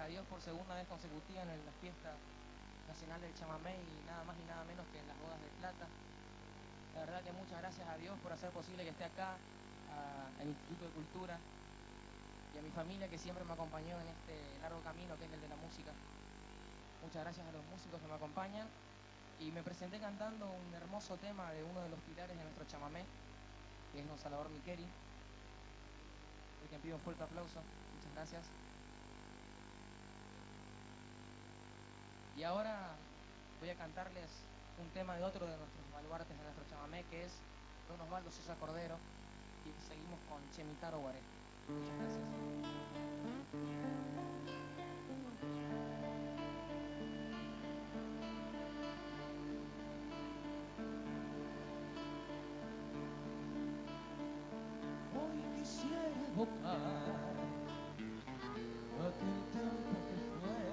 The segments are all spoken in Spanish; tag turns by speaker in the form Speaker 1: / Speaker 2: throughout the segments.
Speaker 1: a Dios por segunda vez consecutiva en la fiesta nacional del chamamé y nada más y nada menos que en las bodas de plata. La verdad que muchas gracias a Dios por hacer posible que esté acá, al Instituto de Cultura y a mi familia que siempre me acompañó en este largo camino que es el de la música. Muchas gracias a los músicos que me acompañan y me presenté cantando un hermoso tema de uno de los pilares de nuestro chamamé, que es don Salvador Miqueri, el que pido un fuerte aplauso. Muchas gracias. Y ahora voy a cantarles un tema de otro de nuestros baluartes de nuestro chamamé, que es don Osvaldo Sosa Cordero, y seguimos con Chemitaro Guaré. Muchas gracias. Hoy quisiera evocar aquel tiempo que fue,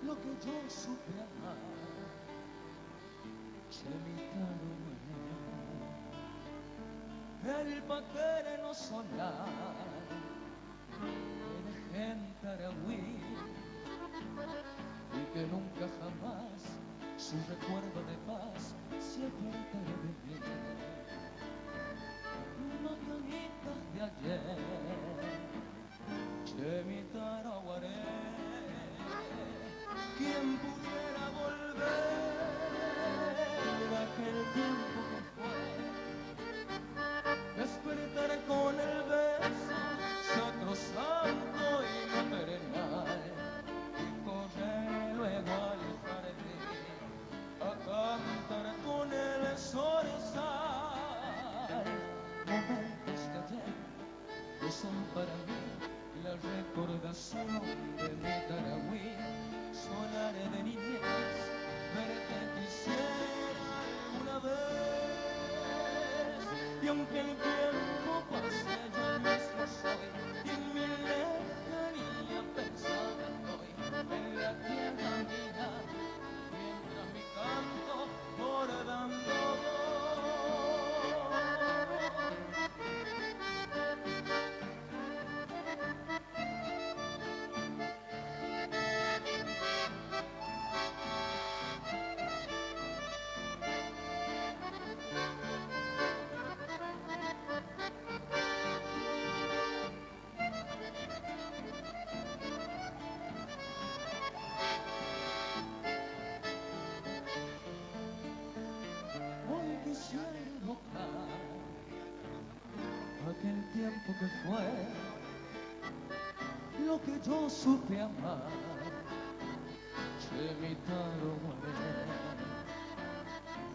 Speaker 1: lo que yo supe amar, Chemitaro Guaré, el paterno solar de gente aragüí, y que nunca jamás su recuerdo de paz se apartará de mí. Mañanitas de ayer, Chemitaro Guaré, quien pudiera volver a aquel tiempo que fue, despertar con el beso sacrosanto y maternal, y correr luego al jardín a cantar con el zorzal. Momentos de ayer que son para mí la recordación de mi Taragüí, solar de niñez, verte quisiera alguna vez, y aunque el tiempo pase yo el mismo soy, y en mi lejanía pensando estoy en la tierra mía, mientras mi canto bordando voy. Hoy quisiera evocar aquel tiempo que fue, lo que yo supe amar, Chemitaro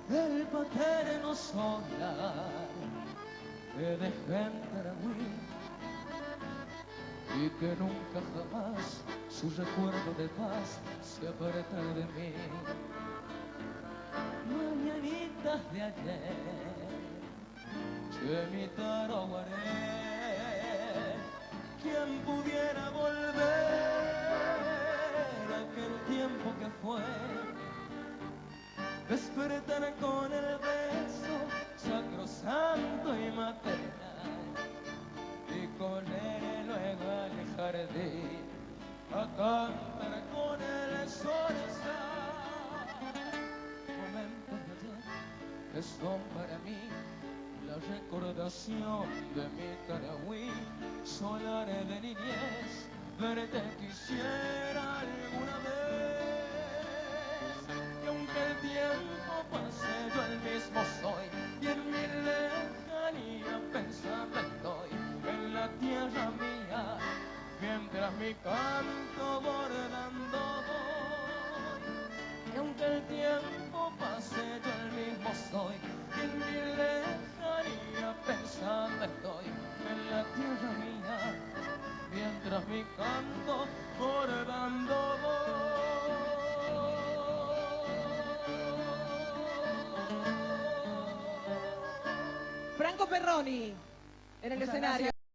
Speaker 1: Guaré, el paterno solar de gente aragüí, y que nunca jamás su recuerdo de paz se apartará de mí. Mañanitas de ayer, Chemitaro Guaré, quien pudiera volver a aquel tiempo que fue, despertar con el beso sacrosanto y maternal, y correr luego al jardín a cantar con el zorzal. Momentos de ayer que son para mí la recordación de mi Taragüí, solar de niñez, verte quisiera alguna vez, y aunque el tiempo pase yo el mismo soy, y en mi lejanía pensando estoy en la tierra mía, mientras mi canto bordando voy. Y aunque el tiempo pase yo el mismo soy, y en mi lejanía pensando estoy en la tierra mía, mientras mi canto bordando voy.
Speaker 2: Franco Perroni en el escenario.